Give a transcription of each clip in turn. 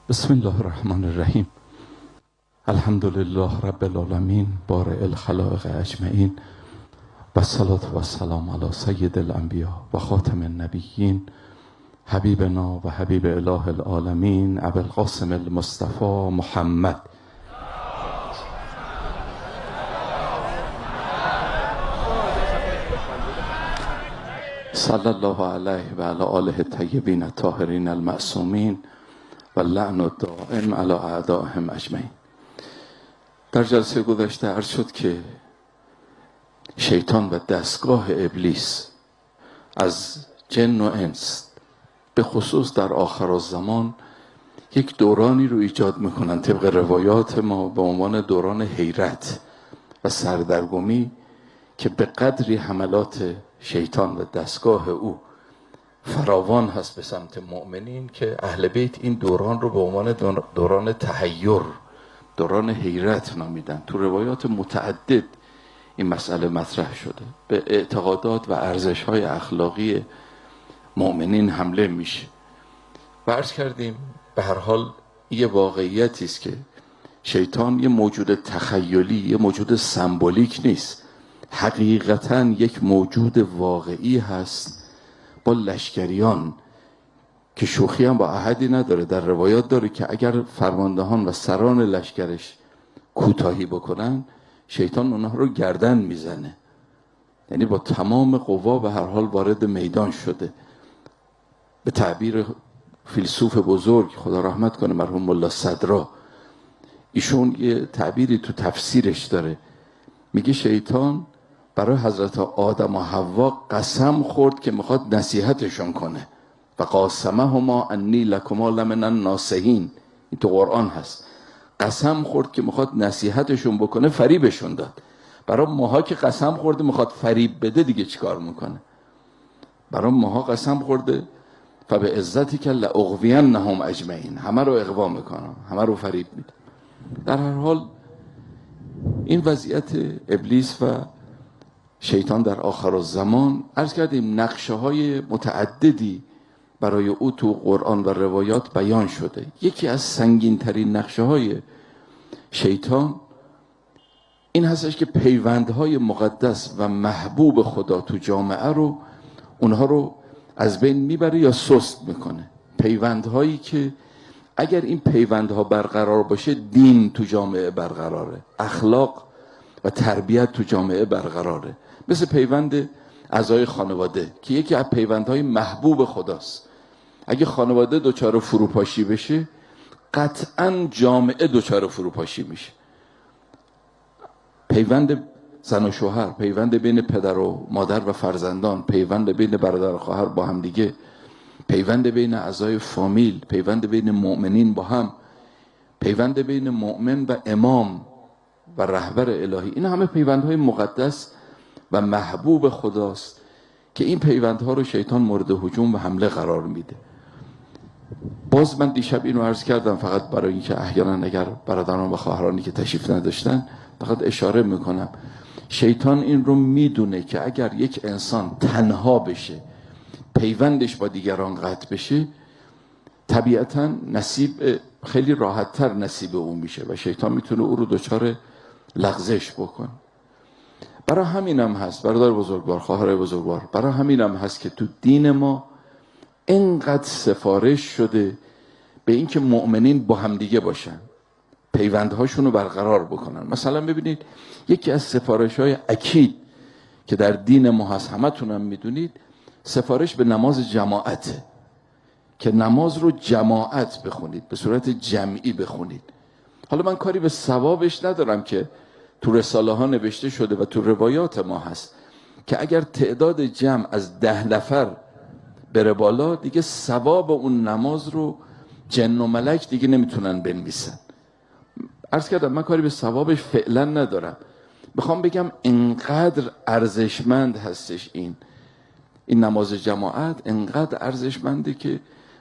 بسم الله الرحمن الرحیم. الحمد لله رب العالمین بارئ الخلائق اجمعین و الصلاة و السلام علی سید الانبیاء و خاتم النبیین حبیبنا و حبیب اله العالمین ابی القاسم المصطفى محمد صلی الله علیه و علی آله الطیبین الطاهرین المعصومین و لعن الدائم علی اعدائهم اجمعین. در جلسه گذشته عرض شد که شیطان و دستگاه ابلیس از جن و انس به خصوص در آخرالزمان یک دورانی رو ایجاد میکنن طبق روایات ما به عنوان دوران حیرت و سردرگمی که به قدری حملات شیطان و دستگاه او فراوان هست به سمت مؤمنین که اهل بیت این دوران رو به عنوان دوران تحیر، دوران حیرت نامیدن. تو روایات متعدد این مسئله مطرح شده. به اعتقادات و ارزش‌های اخلاقی مؤمنین حمله میشه و عرض کردیم به هر حال یه واقعیتی است که شیطان یه موجود تخیلی، یه موجود سمبولیک نیست، حقیقتاً یک موجود واقعی هست با لشکریان که شوخی هم با احدی نداره. در روایات داره که اگر فرماندهان و سران لشکرش کوتاهی بکنن شیطان اونها رو گردن میزنه، یعنی با تمام قوا به هر حال وارد میدان شده. به تعبیر فیلسوف بزرگ خدا رحمت کنه مرحوم ملا صدرا، ایشون یه تعبیری تو تفسیرش داره، میگه شیطان برای حضرت آدم و حوا قسم خورد که میخواد نصیحتشون کنه و قاسمهما انی لکما لمن الناصحین. این تو قرآن هست. قسم خورد که میخواد نصیحتشون بکنه، فریبشون داد. برای ماها که قسم خورده میخواد فریب بده دیگه چیکار میکنه؟ برای ماها قسم خورده فبعزتک لاغوینهم اجمعین، همه رو اغوا میکنم، همه رو فریب میده. در هر حال این وضعیت ابلیس و شیطان در آخرالزمان عرض کردیم نقشه های متعددی برای او تو قرآن و روایات بیان شده. یکی از سنگین ترین نقشه های شیطان این هستش که پیوندهای مقدس و محبوب خدا تو جامعه رو اونها رو از بین میبره یا سست میکنه. پیوندهایی که اگر این پیوندها برقرار باشه دین تو جامعه برقراره، اخلاق و تربیت تو جامعه برقراره. مثل پیوند اعضای خانواده که یکی از پیوندهای محبوب خداست. اگه خانواده دچار فروپاشی بشه قطعا جامعه دچار فروپاشی میشه. پیوند زن و شوهر، پیوند بین پدر و مادر و فرزندان، پیوند بین برادر و خواهر با هم دیگه، پیوند بین اعضای فامیل، پیوند بین مؤمنین با هم، پیوند بین مؤمن و امام و رهبر الهی، این همه پیوندهای مقدس و محبوب خداست که این پیوندها رو شیطان مورد هجوم و حمله قرار میده. باز من دیشب اینو عرض کردم فقط برای اینکه احیانا اگر برادران و خواهرانی که تشریف نداشتن فقط اشاره میکنم. شیطان این رو میدونه که اگر یک انسان تنها بشه، پیوندش با دیگران قطع بشه، طبیعتا نصیب خیلی راحت‌تر نصیب اون میشه و شیطان میتونه او رو دچار لغزش بکنه. برای همینم هست برادر بزرگوار، خواهر بزرگوار، برای همینم هست که تو دین ما اینقدر سفارش شده به اینکه مؤمنین با همدیگه باشن، پیوندهاشون رو برقرار بکنن. مثلا ببینید یکی از سفارش‌های اکید که در دین ما هست، همتون هم میدونید، سفارش به نماز جماعته که نماز رو جماعت بخونید، به صورت جمعی بخونید. حالا من کاری به ثوابش ندارم که تو رساله ها نوشته شده و تو روایات ما هست که اگر تعداد جمع از 10 نفر بره بالا دیگه ثواب اون نماز رو جن و ملک دیگه نمیتونن بنویسن. عرض کردم من کاری به ثوابش فعلا ندارم، میخوام بگم اینقدر ارزشمند هستش این نماز جماعت، اینقدر ارزشمنده که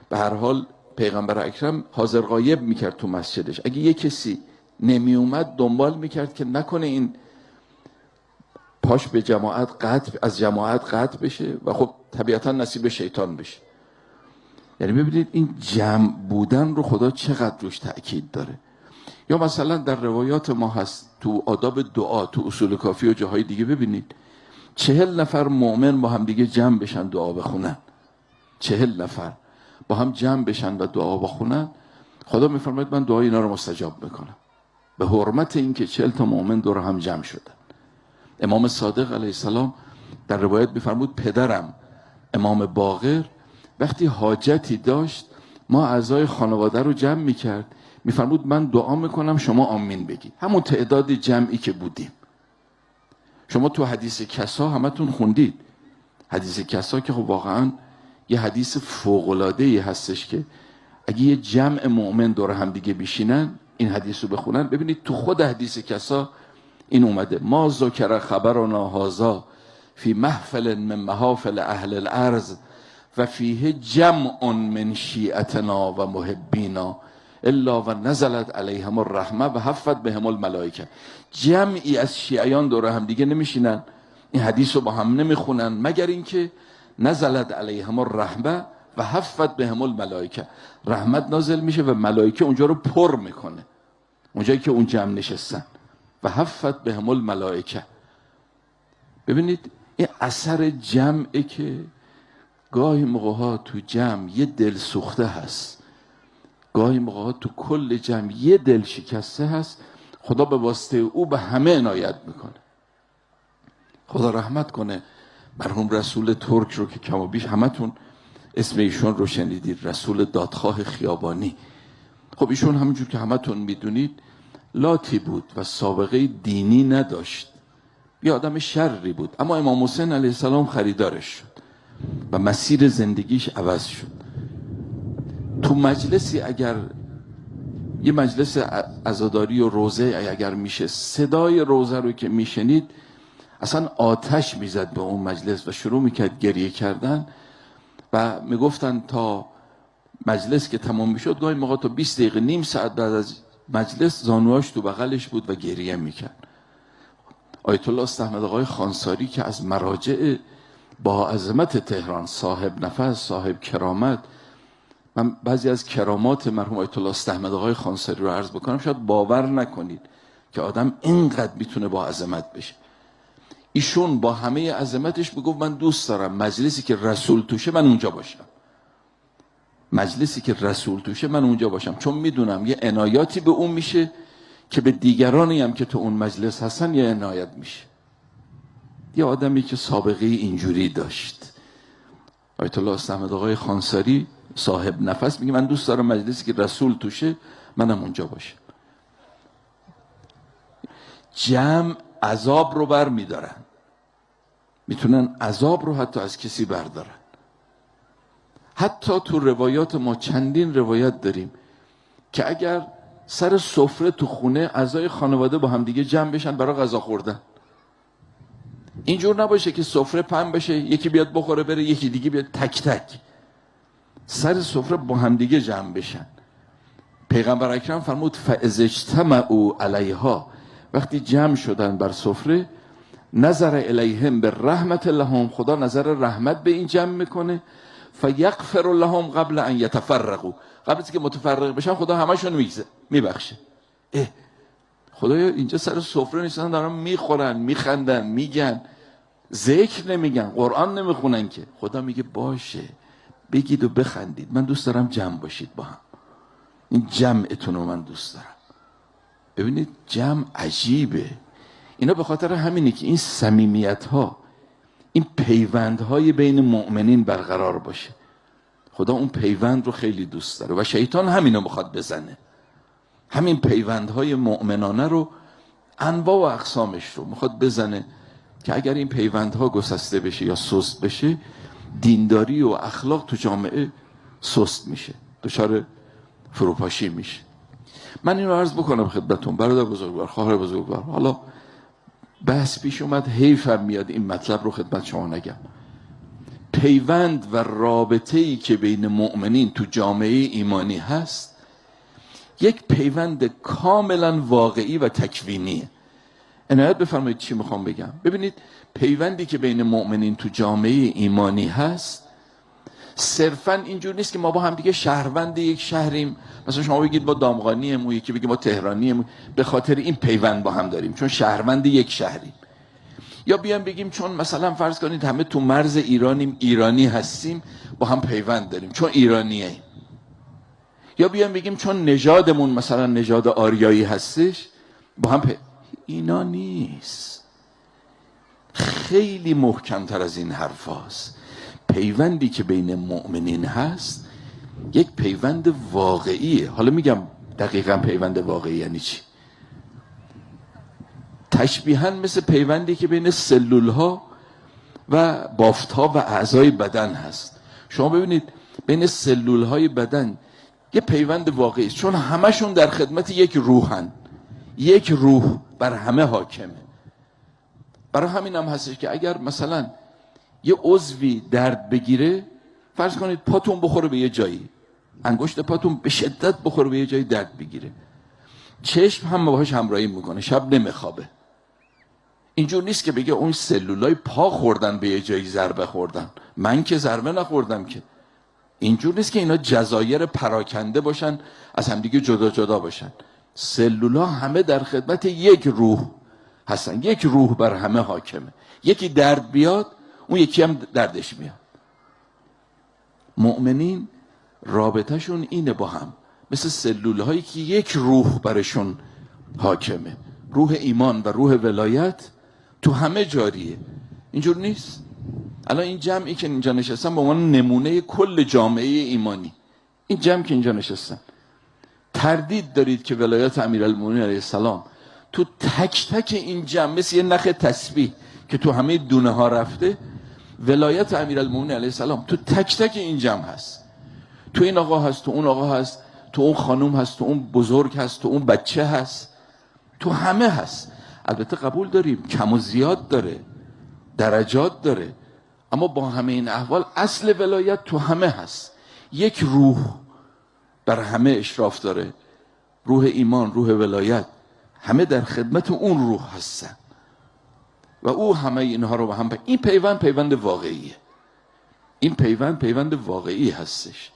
به هر حال پیغمبر اکرم حاضر غایب میکرد تو مسجدش. اگه یه کسی نمی اومد دنبال میکرد که نکنه این پاش به جماعت قطع، از جماعت قطع بشه و خب طبیعتا نصیب شیطان بشه. یعنی ببینید این جمع بودن رو خدا چقدر روش تأکید داره. یا مثلا در روایات ما هست، تو آداب دعا، تو اصول کافی و جاهای دیگه ببینید 40 نفر مؤمن با هم دیگه جمع بشن دعا بخونن، 40 نفر با هم جمع بشن و دعا بخونن، خدا میفرماید من دعای اینا رو مستجاب میکنم، به حرمت اینکه 40 تا مؤمن دور هم جمع شدن. امام صادق علیه السلام در روایت میفرمود پدرم امام باقر وقتی حاجتی داشت ما اعضای خانواده رو جمع میکرد، میفرمود من دعا میکنم شما آمین بگید، همون تعداد جمعی که بودیم. شما تو حدیث کسا همتون خوندید، حدیث کسا که خب واقعا یه حدیث فوق‌العاده‌ای هستش که اگه یه جمع مؤمن دور هم دیگه بشینن این حدیث رو بخونن، ببینید تو خود حدیث کسا این اومده ما ذکر خبرنا هذا فی محفل من محافل اهل الارض و فیه جمع من شیعتنا و محبینا الا و نزلت علیهم الرحمه و حفت بهم الملائکه. جمعی از شیعیان دور هم دیگه نمیشینن این حدیث رو با هم نمیخونن مگر اینکه نزلت علیهم الرحمه و حفت بهم الملائکه، رحمت نازل میشه و ملائکه اونجا رو پر میکنه، اونجایی که اون جمع نشستن، و حفت بهم الملائکه. ببینید این اثر جمعه که گاهی موقع‌ها تو جمع یه دل سوخته هست، گاهی موقع‌ها تو کل جمع یه دل شکسته هست، خدا به واسطه او به همه عنایت میکنه. خدا رحمت کنه مرحوم رسول ترک رو که کم و بیش همتون اسم ایشون رو شنیدید، رسول دادخواه خیابانی. خب ایشون همونجور که همتون میدونید لاتی بود و سابقه دینی نداشت، یه آدم شرری بود، اما امام حسین علیه السلام خریدارش شد و مسیر زندگیش عوض شد. تو مجلسی اگر یه مجلس عزاداری و روزه اگر میشه، صدای روزه رو که میشنید اصلا آتش میزد به اون مجلس و شروع میکرد گریه کردن و میگفتن تا مجلس که تمام میشد گاهی موقع تا 20 دقیقه نیم ساعت بعد از مجلس زانواش تو بغلش بود و گریه میکرد. آیت الله استحمد آقای خانساری که از مراجع با عظمت تهران، صاحب نفس، صاحب کرامت، من بعضی از کرامات مرحوم آیت الله استحمد آقای خانساری رو عرض بکنم شاید باور نکنید که آدم اینقدر میتونه با عظمت بشه. ایشون با همه عظمتش میگفت من دوست دارم مجلسی که رسول توشه من اونجا باشم، مجلسی که رسول توشه من اونجا باشم، چون میدونم یه عنایاتی به اون میشه که به دیگرانی هم که تو اون مجلس هستن یه عنایت میشه. یه آدمی که سابقه اینجوری داشت. آیت الله استحمد آقای خانساری صاحب نفس میگه من دوست دارم مجلسی که رسول توشه منم اونجا باشم. جمع عذاب رو بر میدارن، میتونن عذاب رو حتی از کسی بردارن. حتی تو روایات ما چندین روایت داریم که اگر سر سفره تو خونه اعضای خانواده با هم دیگه جمع بشن برای غذا خوردن، اینجور نباشه که سفره پهن بشه یکی بیاد بخوره بره یکی دیگه بیاد، تک تک سر سفره با هم دیگه جمع بشن. پیغمبر اکرم فرمود فاذا اجتمعوا علیها، وقتی جمع شدن بر سفره، نظر الیهم به رحمت لهم، خدا نظر رحمت به این جمع میکنه، فیغفر لهم قبل ان یتفرقوا، قبل از که متفرق بشن خدا همشون میبخشه. خدایا اینجا سر سفره نیستن دارن میخورن میخندن میگن، ذکر نمیگن قرآن نمیخونن که، خدا میگه باشه بگید و بخندید، من دوست دارم جمع باشید با هم، این جمعتون رو من دوست دارم. ببینید جمع عجیبه. اینا به خاطر همینه که این صمیمیت ها، این پیوند های بین مؤمنین برقرار باشه. خدا اون پیوند رو خیلی دوست داره و شیطان همینو میخواد بزنه، همین پیوندهای مؤمنانه رو، انواع و اقسامش رو میخواد بزنه که اگر این پیوندها گسسته بشه یا سست بشه، دینداری و اخلاق تو جامعه سست میشه، دچار فروپاشی میشه. من این رو عرض بکنم خدمتتون برادر بزرگوار، خواهر بزرگوار، حالا بحث پیش اومد حیفم میاد این مطلب رو خدمت شما نگم. پیوند و رابطه‌ای که بین مؤمنین تو جامعه ایمانی هست یک پیوند کاملا واقعی و تکوینیه. عنایت بفرمایید چی میخوام بگم. ببینید پیوندی که بین مؤمنین تو جامعه ایمانی هست صرفا اینجور نیست که ما با هم دیگه شهروند یک شهریم، مثلا شما بگید ما دامغانیم، اون یکی بگه ما تهرانیم، به خاطر این پیوند با هم داریم چون شهروند یک شهریم. یا بیان بگیم چون مثلا فرض کنید همه تو مرز ایرانیم، ایرانی هستیم، با هم پیوند داریم چون ایرانیه. یا بیان بگیم چون نژادمون مثلا نژاد آریایی هستش با هم اینا نیست. خیلی محکمتر از این حرف هاست. پیوندی که بین مؤمنین هست یک پیوند واقعیه. حالا میگم دقیقا پیوند واقعی یعنی چی. تشبیهاً مثل پیوندی که بین سلول ها و بافت ها و اعضای بدن هست. شما ببینید بین سلول های بدن یه پیوند واقعی است چون همشون در خدمت یک روحن، یک روح بر همه حاکمه. برای همین هم هستش که اگر مثلا یه عضوی درد بگیره، فرض کنید پاتون بخوره به یه جایی، انگشت پاتون به شدت بخوره به یه جایی درد بگیره، چشم هم باهاش همراهی میکنه، شب نمیخوابه. اینجور نیست که بگه اون سلولای پا خوردن به یه جایی ضربه خوردن، من که ضربه نخوردم که. اینجور نیست که اینا جزایر پراکنده باشن از همدیگه جدا جدا باشن. سلولا همه در خدمت یک روح هستن، یک روح بر همه حاکمه. یکی درد بیاد اون یکی هم دردش میاد. مؤمنین رابطهشون اینه با هم، مثل سلول هایی که یک روح برشون حاکمه. روح ایمان و روح ولایت تو همه جاریه. اینجور نیست. الان این جمعی که اینجا نشستن به عنوان نمونه کل جامعه ایمانی، این جمع که اینجا نشستن، تردید دارید که ولایت امیرالمومنین علیه السلام تو تک تک این جمع مثل یه نخ تسبیح که تو همه دونه ها رفته، ولایت امیرالمومنین علیه السلام تو تک تک این جمع هست. تو این آقا هست، تو اون آقا هست، تو اون خانوم هست، تو اون بزرگ هست، تو اون بچه هست، تو همه هست. البته قبول داریم کم و زیاد داره، درجات داره، اما با همه این احوال اصل ولایت تو همه هست. یک روح بر همه اشراف داره، روح ایمان، روح ولایت، همه در خدمت اون روح هستن و او همه اینها رو با هم این پیوند واقعیه. این پیوند واقعی هستش.